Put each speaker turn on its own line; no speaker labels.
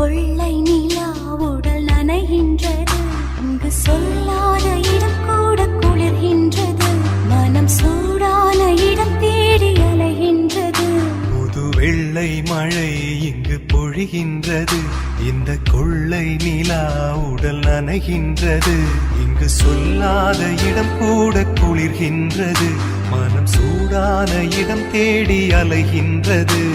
கொள்ளை நிலா உடல் நனைகின்றது, இங்கு சொல்லாத இடம் கூட குளிர்கின்றது, மனம் சூடான இடம் தேடி அலைகின்றது.
புது வெள்ளை மழை இங்கு பொழிகின்றது, இந்த கொள்ளை நிலா உடல் நனைகின்றது, இங்கு சொல்லாத இடம் கூட குளிர்கின்றது, மனம் சூடான இடம் தேடி அலைகின்றது.